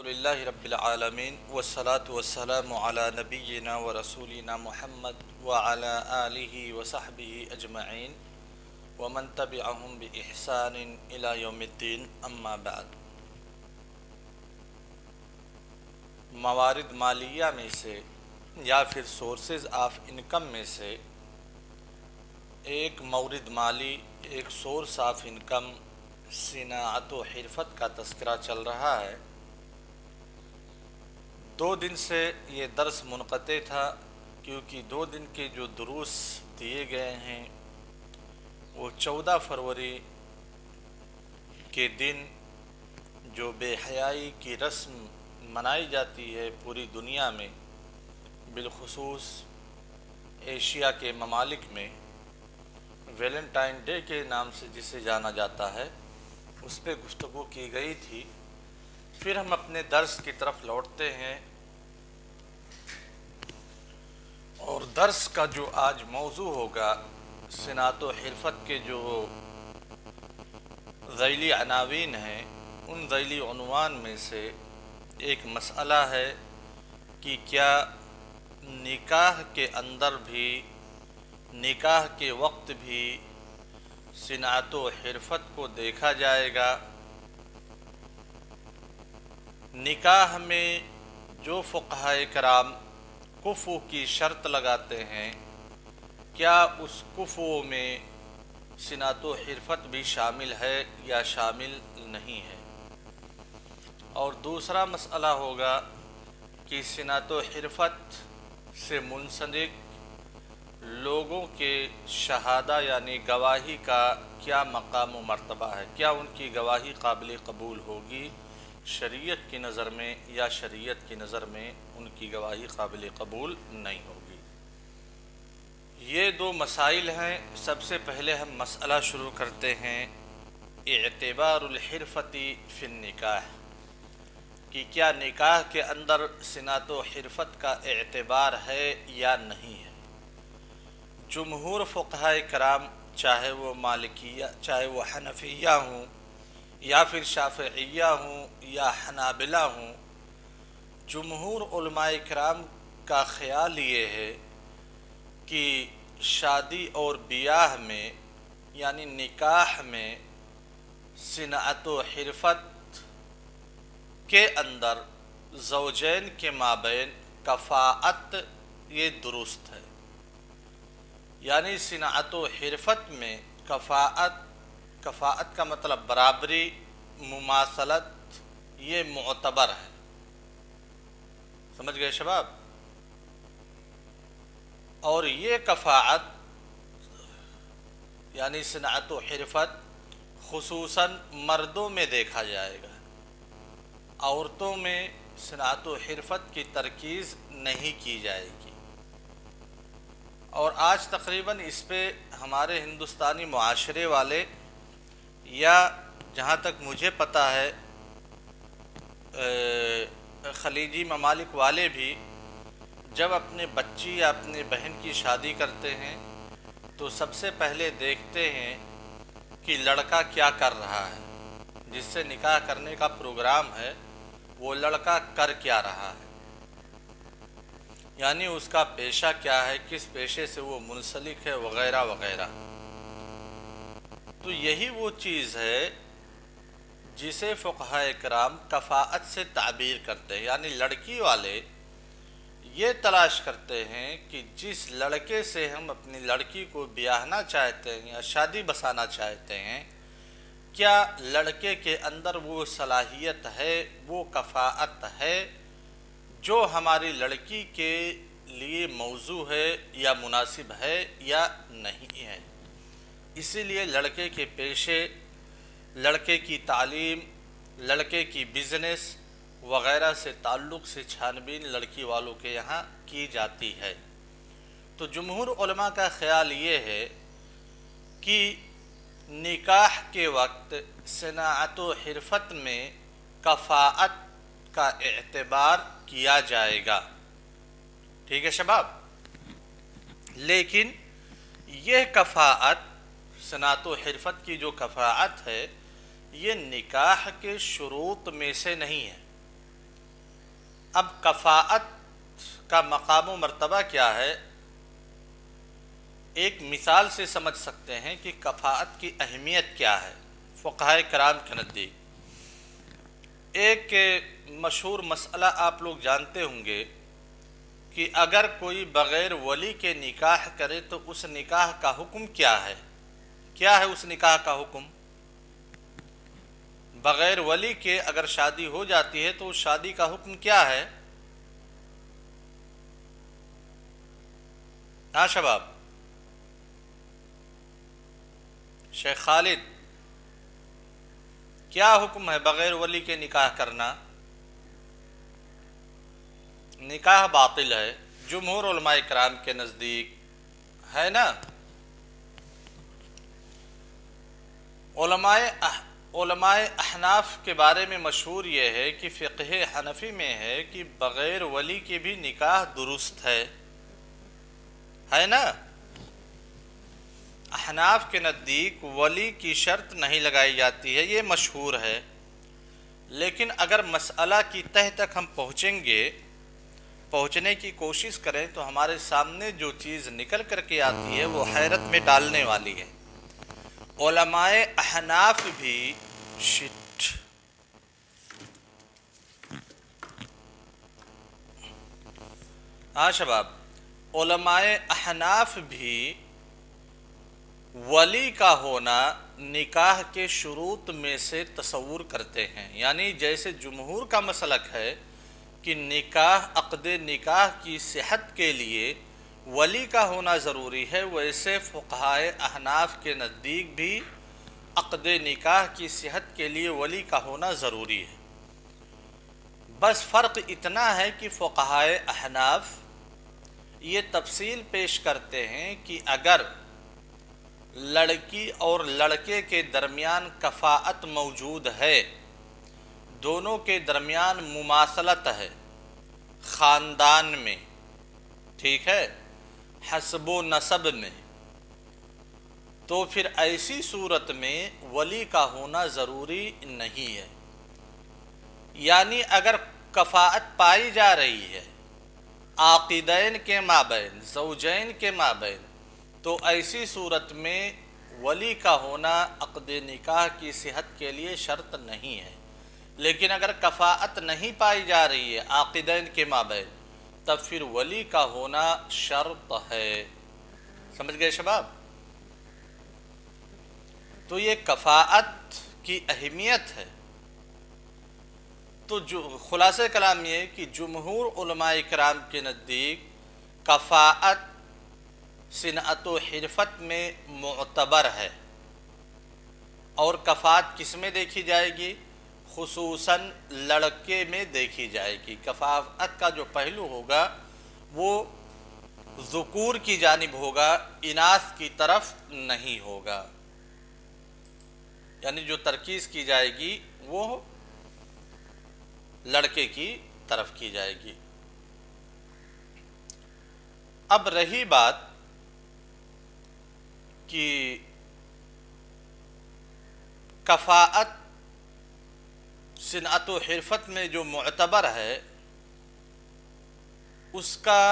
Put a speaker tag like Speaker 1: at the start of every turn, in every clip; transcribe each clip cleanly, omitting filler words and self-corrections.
Speaker 1: الحمدللہ رب العالمین والصلاة والسلام علی نبینا و رسولنا محمد وعلی آلہ وصحبہ اجمعین ومن تبعہم بإحسان الی یوم الدین اما بعد۔ موارد مالیہ میں سے یا پھر سورسز آف انکم میں سے ایک مورد مالی، ایک سورس آف انکم صناعت و حرفت کا تذکرہ چل رہا ہے۔ 2 دن سے یہ درس منقطع تھا کیونکہ 2 دن کے جو دروس دیے گئے ہیں وہ 14 فروری کے دن جو بے حیائی کی رسم منائی جاتی ہے پوری دنیا میں، بالخصوص ایشیا کے ممالک میں، ویلنٹائن ڈے کے نام سے جسے جانا جاتا ہے، اس پہ گفتگو کی گئی تھی۔ پھر ہم اپنے درس کی طرف لوٹتے ہیں، اور درس کا جو آج موضوع ہوگا صنعت و حرفت کے جو ذیلی عناوین ہیں، ان ذیلی عنوان میں سے ایک مسئلہ ہے کہ کیا نکاح کے اندر بھی، نکاح کے وقت بھی صنعت و حرفت کو دیکھا جائے گا؟ نکاح میں جو فقہائے کرام کفو کی شرط لگاتے ہیں، کیا اس کفو میں صنعت و حرفت بھی شامل ہے یا شامل نہیں ہے؟ اور دوسرا مسئلہ ہوگا کہ صنعت و حرفت سے منسلک لوگوں کے شہادہ یعنی گواہی کا کیا مقام و مرتبہ ہے؟ کیا ان کی گواہی قابل قبول ہوگی شریعت کی نظر میں، یا شریعت کی نظر میں ان کی گواہی قابل قبول نہیں ہوگی؟ یہ 2 مسائل ہیں۔ سب سے پہلے ہم مسئلہ شروع کرتے ہیں اعتبار الحرفت فی النکاح، کہ کیا نکاح کے اندر صنعت و حرفت کا اعتبار ہے یا نہیں ہے؟ جمہور فقہائے کرام، چاہے وہ مالکیہ، چاہے وہ حنفیہ ہوں یا پھر شافعیہ ہوں یا حنابلہ ہوں، جمہور علماء کرام کا خیال یہ ہے کہ شادی اور بیاہ میں یعنی نکاح میں صنعت و حرفت کے اندر زوجین کے مابین کفاءت یہ درست ہے، یعنی صنعت و حرفت میں کفاءت کا مطلب برابری، مماثلت، یہ معتبر ہے۔ سمجھ گئے شباب؟ اور یہ کفاءت یعنی صنعت و حرفت خصوصاً مردوں میں دیکھا جائے گا، عورتوں میں صنعت و حرفت کی ترکیز نہیں کی جائے گی۔ اور آج تقریباً اس پہ ہمارے ہندوستانی معاشرے والے، یا جہاں تک مجھے پتہ ہے خلیجی ممالک والے بھی، جب اپنے بچی یا اپنے بہن کی شادی کرتے ہیں تو سب سے پہلے دیکھتے ہیں کہ لڑکا کیا کر رہا ہے، جس سے نکاح کرنے کا پروگرام ہے وہ لڑکا کر کیا رہا ہے، یعنی اس کا پیشہ کیا ہے، کس پیشے سے وہ منسلک ہے، وغیرہ وغیرہ۔ تو یہی وہ چیز ہے جسے فقہائے کرام کفاءت سے تعبیر کرتے ہیں، یعنی لڑکی والے یہ تلاش کرتے ہیں کہ جس لڑکے سے ہم اپنی لڑکی کو بیاہنا چاہتے ہیں یا شادی بسانا چاہتے ہیں، کیا لڑکے کے اندر وہ صلاحیت ہے، وہ کفاءت ہے جو ہماری لڑکی کے لیے موضوع ہے یا مناسب ہے یا نہیں ہے۔ اسی لیے لڑکے کے پیشے، لڑکے کی تعلیم، لڑکے کی بزنس وغیرہ سے تعلق سے چھان بین لڑکی والوں کے یہاں کی جاتی ہے۔ تو جمہور علماء کا خیال یہ ہے کہ نکاح کے وقت صنعت و حرفت میں کفاءت کا اعتبار کیا جائے گا۔ ٹھیک ہے شباب؟ لیکن یہ کفاءت، صنعت و حرفت کی جو کفاءت ہے، یہ نکاح کے شروط میں سے نہیں ہے۔ اب کفاءت کا مقام و مرتبہ کیا ہے، ایک مثال سے سمجھ سکتے ہیں کہ کفاءت کی اہمیت کیا ہے فقہائے کرام کے نزدیک۔ ایک مشہور مسئلہ آپ لوگ جانتے ہوں گے کہ اگر کوئی بغیر ولی کے نکاح کرے تو اس نکاح کا حکم کیا ہے؟ کیا ہے اس نکاح کا حکم؟ بغیر ولی کے اگر شادی ہو جاتی ہے تو اس شادی کا حکم کیا ہے؟ ہاں شباب، شیخ خالد، کیا حکم ہے بغیر ولی کے نکاح کرنا؟ نکاح باطل ہے جمہور علماء کرام کے نزدیک، ہے نا؟ علماء احناف کے بارے میں مشہور یہ ہے کہ فقہ حنفی میں ہے کہ بغیر ولی کے بھی نکاح درست ہے نا؟ احناف کے نزدیک ولی کی شرط نہیں لگائی جاتی ہے، یہ مشہور ہے۔ لیکن اگر مسئلہ کی تہ تک ہم پہنچنے کی کوشش کریں تو ہمارے سامنے جو چیز نکل کر کے آتی ہے وہ حیرت میں ڈالنے والی ہے۔ علماء احناف بھی ہاں شباب، علماء احناف بھی ولی کا ہونا نکاح کے شروط میں سے تصور کرتے ہیں، یعنی جیسے جمہور کا مسلک ہے کہ عقد نکاح کی صحت کے لیے ولی کا ہونا ضروری ہے، ویسے فقہائے احناف کے نزدیک بھی عقد نکاح کی صحت کے لیے ولی کا ہونا ضروری ہے۔ بس فرق اتنا ہے کہ فقہائے احناف یہ تفصیل پیش کرتے ہیں کہ اگر لڑکی اور لڑکے کے درمیان کفاءت موجود ہے، دونوں کے درمیان مماثلت ہے خاندان میں، ٹھیک ہے، حسب و نسب میں، تو پھر ایسی صورت میں ولی کا ہونا ضروری نہیں ہے۔ یعنی اگر کفاءت پائی جا رہی ہے عاقدین کے مابین، زوجین کے مابین، تو ایسی صورت میں ولی کا ہونا عقد نکاح کی صحت کے لیے شرط نہیں ہے۔ لیکن اگر کفاءت نہیں پائی جا رہی ہے عاقدین کے مابین، تب پھر ولی کا ہونا شرط ہے۔ سمجھ گئے شباب؟ تو یہ کفاءت کی اہمیت ہے۔ تو خلاصہ کلام یہ ہے کہ جمہور علماء کرام کے نزدیک کفاءت صنعت و حرفت میں معتبر ہے، اور کفاءت کس میں دیکھی جائے گی؟ خصوصاً لڑکے میں دیکھی جائے گی۔ کفاءت کا جو پہلو ہوگا وہ ذکور کی جانب ہوگا، اناث کی طرف نہیں ہوگا، یعنی جو ترکیز کی جائے گی وہ لڑکے کی طرف کی جائے گی۔ اب رہی بات کہ کفاءت صنعت و حرفت میں جو معتبر ہے اس کا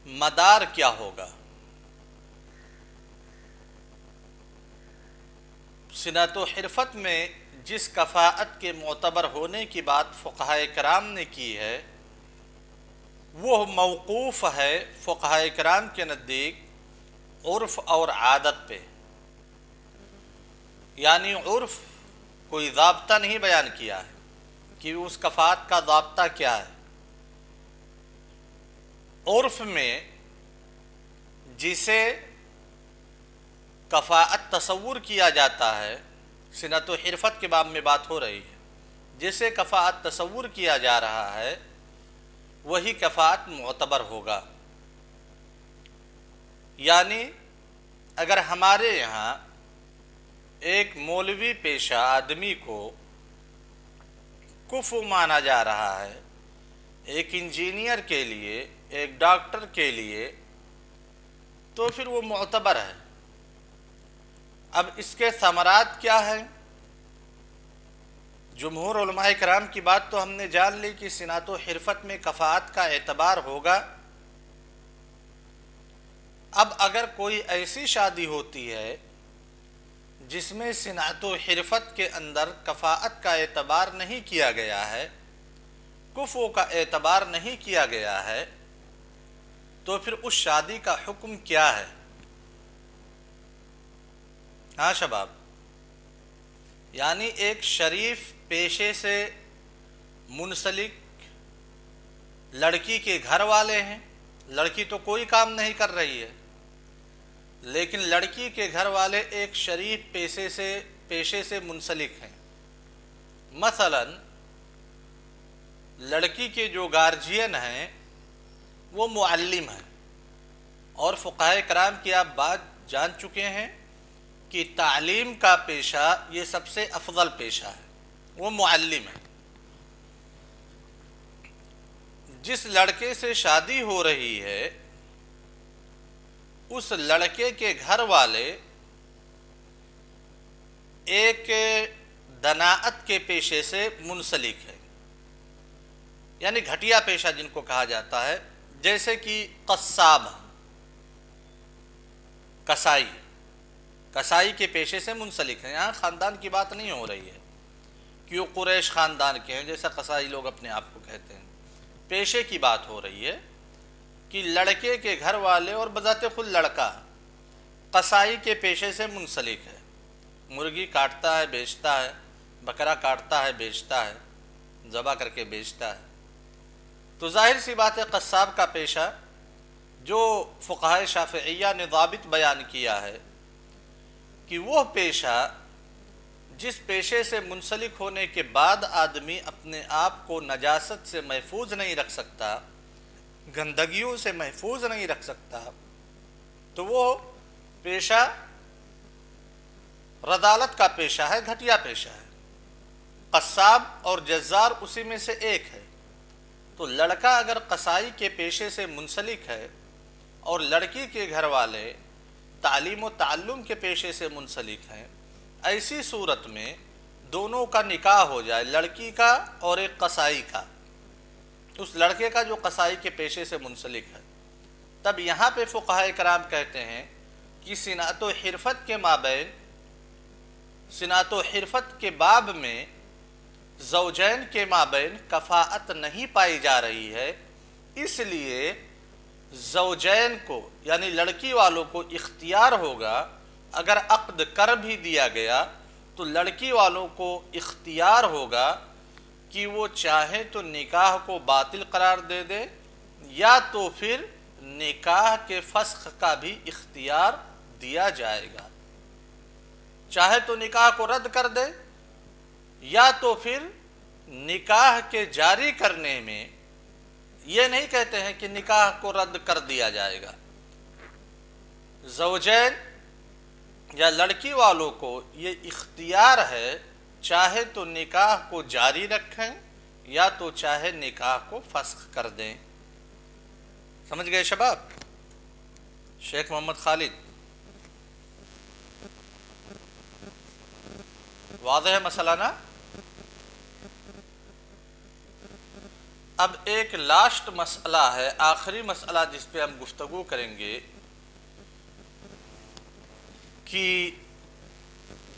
Speaker 1: مدار کیا ہوگا؟ صنعت و حرفت میں جس کفاءت کے معتبر ہونے کی بات فقہائے کرام نے کی ہے وہ موقوف ہے فقہائے کرام کے نزدیک عرف اور عادت پہ، یعنی عرف کوئی ضابطہ نہیں بیان کیا ہے کہ اس کفاءت کا ضابطہ کیا ہے۔ عرف میں جسے کفاءت تصور کیا جاتا ہے، صنعت و حرفت کے باب میں بات ہو رہی ہے، جسے کفاءت تصور کیا جا رہا ہے وہی کفاءت معتبر ہوگا۔ یعنی اگر ہمارے یہاں ایک مولوی پیشہ آدمی کو کفو مانا جا رہا ہے، ایک انجینئر کے لیے، ایک ڈاکٹر کے لیے، تو پھر وہ معتبر ہے۔ اب اس کے ثمرات کیا ہیں؟ جمہور علماء کرام کی بات تو ہم نے جان لی کہ صنعت و حرفت میں کفاءت کا اعتبار ہوگا۔ اب اگر کوئی ایسی شادی ہوتی ہے جس میں صنعت و حرفت کے اندر کفاءت کا اعتبار نہیں کیا گیا ہے، کفو کا اعتبار نہیں کیا گیا ہے، تو پھر اس شادی کا حکم کیا ہے؟ ہاں شباب، یعنی ایک شریف پیشے سے منسلک لڑکی کے گھر والے ہیں، لڑکی تو کوئی کام نہیں کر رہی ہے، لیکن لڑکی کے گھر والے ایک شریف پیشے سے منسلک ہیں۔ مثلا لڑکی کے جو گارجین ہیں وہ معلم ہیں، اور فقہائے کرام کی آپ بات جان چکے ہیں کہ تعلیم کا پیشہ یہ سب سے افضل پیشہ ہے، وہ معلم ہے۔ جس لڑکے سے شادی ہو رہی ہے اس لڑکے کے گھر والے ایک دناعت کے پیشے سے منسلک ہے، یعنی گھٹیا پیشہ جن کو کہا جاتا ہے، جیسے کہ قصاب، کسائی کے پیشے سے منسلک ہیں۔ یہاں خاندان کی بات نہیں ہو رہی ہے کہ وہ قریش خاندان کے ہیں جیسا قصائی لوگ اپنے آپ کو کہتے ہیں، پیشے کی بات ہو رہی ہے کہ لڑکے کے گھر والے اور بذات خود لڑکا قصائی کے پیشے سے منسلک ہے، مرغی کاٹتا ہے بیچتا ہے، بکرا کاٹتا ہے بیچتا ہے، ذبح کر کے بیچتا ہے۔ تو ظاہر سی بات ہے قصاب کا پیشہ جو فقہائے شافعیہ نے ضابط بیان کیا ہے کہ وہ پیشہ جس پیشے سے منسلک ہونے کے بعد آدمی اپنے آپ کو نجاست سے محفوظ نہیں رکھ سکتا، گندگیوں سے محفوظ نہیں رکھ سکتا، تو وہ پیشہ رذالت کا پیشہ ہے، گھٹیا پیشہ ہے۔ قصاب اور جزار اسی میں سے ایک ہے۔ تو لڑکا اگر قصائی کے پیشے سے منسلک ہے اور لڑکی کے گھر والے تعلیم و تعلم کے پیشے سے منسلک ہیں، ایسی صورت میں دونوں کا نکاح ہو جائے، لڑکی کا اور ایک قصائی کا، اس لڑکے کا جو قصائی کے پیشے سے منسلک ہے، تب یہاں پہ فقہائے کرام کہتے ہیں کہ صنعت و حرفت کے مابین، صنعت و حرفت کے باب میں زوجین کے مابین کفاءت نہیں پائی جا رہی ہے، اس لیے زوجین کو یعنی لڑکی والوں کو اختیار ہوگا، اگر عقد کر بھی دیا گیا تو لڑکی والوں کو اختیار ہوگا کہ وہ چاہے تو نکاح کو باطل قرار دے دے، یا تو پھر نکاح کے فسخ کا بھی اختیار دیا جائے گا، چاہے تو نکاح کو رد کر دے، یا تو پھر نکاح کے جاری کرنے میں یہ نہیں کہتے ہیں کہ نکاح کو رد کر دیا جائے گا۔ زوجین یا لڑکی والوں کو یہ اختیار ہے، چاہے تو نکاح کو جاری رکھیں یا تو چاہے نکاح کو فسخ کر دیں۔ سمجھ گئے شباب؟ شیخ محمد خالد، واضح ہے مسئلہ نا؟ اب ایک لاسٹ مسئلہ ہے، آخری مسئلہ جس پہ ہم گفتگو کریں گے کہ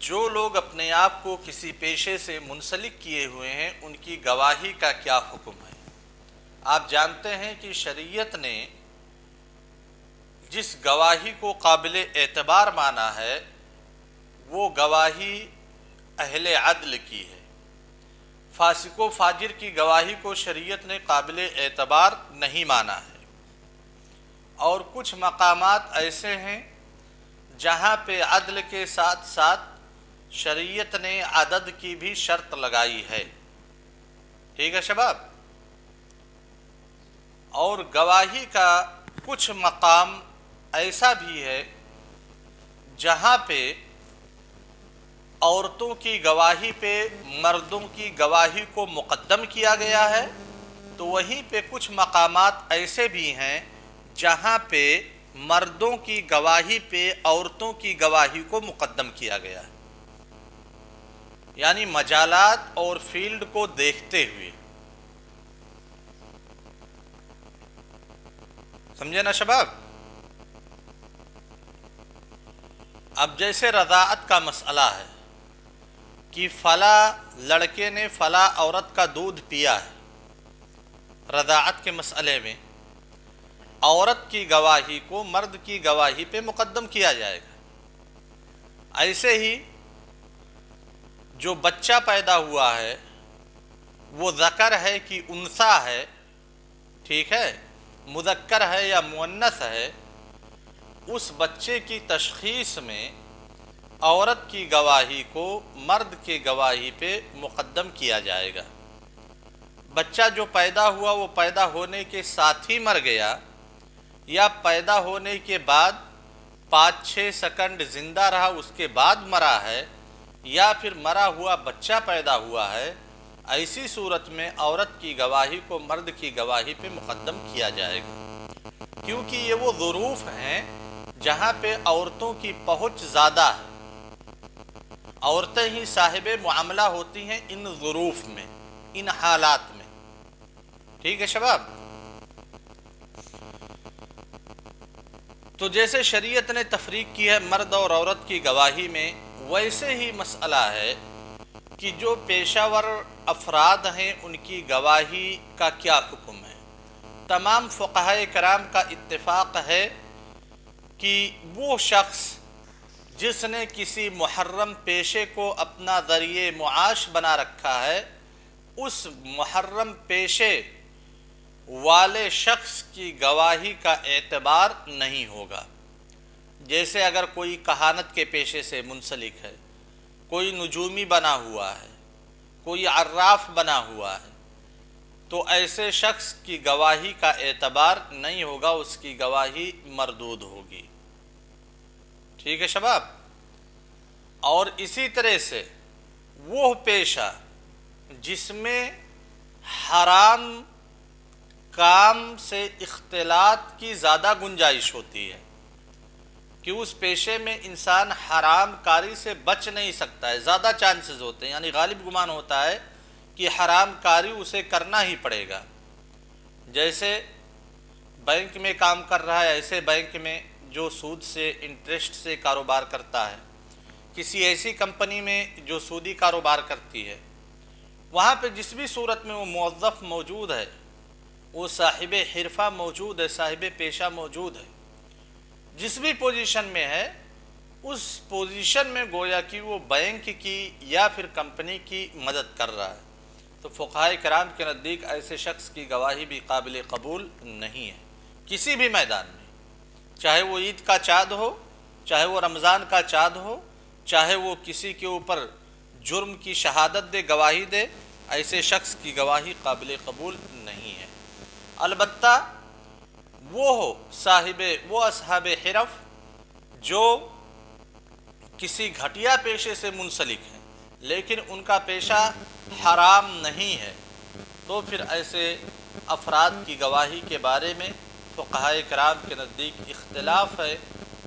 Speaker 1: جو لوگ اپنے آپ کو کسی پیشے سے منسلک کیے ہوئے ہیں ان کی گواہی کا کیا حکم ہے۔ آپ جانتے ہیں کہ شریعت نے جس گواہی کو قابل اعتبار مانا ہے وہ گواہی اہل عدل کی ہے، فاسق و فاجر کی گواہی کو شریعت نے قابل اعتبار نہیں مانا ہے۔ اور کچھ مقامات ایسے ہیں جہاں پہ عدل کے ساتھ ساتھ شریعت نے عدد کی بھی شرط لگائی ہے، ٹھیک ہے شباب؟ اور گواہی کا کچھ مقام ایسا بھی ہے جہاں پہ عورتوں کی گواہی پہ مردوں کی گواہی کو مقدم کیا گیا ہے، تو وہیں پہ کچھ مقامات ایسے بھی ہیں جہاں پہ مردوں کی گواہی پہ عورتوں کی گواہی کو مقدم کیا گیا ہے۔ یعنی مجالات اور فیلڈ کو دیکھتے ہوئے. سمجھے نا شباب؟ اب جیسے رضاعت کا مسئلہ ہے کہ فلاں لڑکے نے فلاں عورت کا دودھ پیا ہے، رضاعت کے مسئلے میں عورت کی گواہی کو مرد کی گواہی پہ مقدم کیا جائے گا. ایسے ہی جو بچہ پیدا ہوا ہے وہ ذکر ہے کہ انثی ہے، ٹھیک ہے، مذکر ہے یا مؤنث ہے، اس بچے کی تشخیص میں عورت کی گواہی کو مرد کی گواہی پہ مقدم کیا جائے گا. بچہ جو پیدا ہوا وہ پیدا ہونے کے ساتھ ہی مر گیا یا پیدا ہونے کے بعد 5-6 سیکنڈ زندہ رہا اس کے بعد مرا ہے یا پھر مرا ہوا بچہ پیدا ہوا ہے، ایسی صورت میں عورت کی گواہی کو مرد کی گواہی پہ مقدم کیا جائے گا، کیونکہ یہ وہ ظروف ہیں جہاں پہ عورتوں کی پہنچ زیادہ ہے. عورتیں ہی صاحب معاملہ ہوتی ہیں ان ظروف میں، ان حالات میں. ٹھیک ہے شباب؟ تو جیسے شریعت نے تفریق کی ہے مرد اور عورت کی گواہی میں، ویسے ہی مسئلہ ہے کہ جو پیشہ ور افراد ہیں ان کی گواہی کا کیا حکم ہے. تمام فقہائے کرام کا اتفاق ہے کہ وہ شخص جس نے کسی محرم پیشے کو اپنا ذریعہ معاش بنا رکھا ہے، اس محرم پیشے والے شخص کی گواہی کا اعتبار نہیں ہوگا. جیسے اگر کوئی کہانت کے پیشے سے منسلک ہے، کوئی نجومی بنا ہوا ہے، کوئی عراف بنا ہوا ہے، تو ایسے شخص کی گواہی کا اعتبار نہیں ہوگا، اس کی گواہی مردود ہوگی. ٹھیک ہے شباب؟ اور اسی طرح سے وہ پیشہ جس میں حرام کام سے اختلاط کی زیادہ گنجائش ہوتی ہے کہ اس پیشے میں انسان حرام کاری سے بچ نہیں سکتا ہے، زیادہ چانسز ہوتے ہیں، یعنی غالب گمان ہوتا ہے کہ حرام کاری اسے کرنا ہی پڑے گا. جیسے بینک میں کام کر رہا ہے، ایسے بینک میں جو سود سے انٹرسٹ سے کاروبار کرتا ہے، کسی ایسی کمپنی میں جو سودی کاروبار کرتی ہے، وہاں پہ جس بھی صورت میں وہ موظف موجود ہے، وہ صاحب حرفہ موجود ہے، صاحب پیشہ موجود ہے، جس بھی پوزیشن میں ہے، اس پوزیشن میں گویا کہ وہ بینک کی یا پھر کمپنی کی مدد کر رہا ہے. تو فقہائے کرام کے نزدیک ایسے شخص کی گواہی بھی قابل قبول نہیں ہے کسی بھی میدان میں، چاہے وہ عید کا چاند ہو، چاہے وہ رمضان کا چاند ہو، چاہے وہ کسی کے اوپر جرم کی شہادت دے، گواہی دے، ایسے شخص کی گواہی قابل قبول نہیں ہے. البتہ وہ اصحاب حرف جو کسی گھٹیا پیشے سے منسلک ہیں لیکن ان کا پیشہ حرام نہیں ہے، تو پھر ایسے افراد کی گواہی کے بارے میں فقہائے کرام کے نزدیک اختلاف ہے،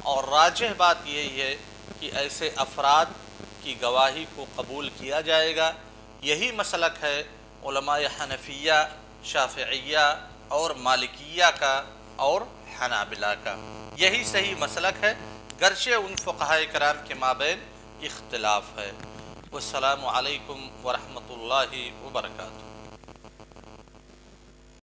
Speaker 1: اور راجح بات یہی ہے کہ ایسے افراد کی گواہی کو قبول کیا جائے گا. یہی مسلک ہے علماء حنفیہ، شافعیہ اور مالکیہ کا اور حنابلہ کا. یہی صحیح مسلک ہے، گرچہ ان فقہائے کرام کے مابین اختلاف ہے. والسلام علیکم ورحمۃ اللہ وبرکاتہ.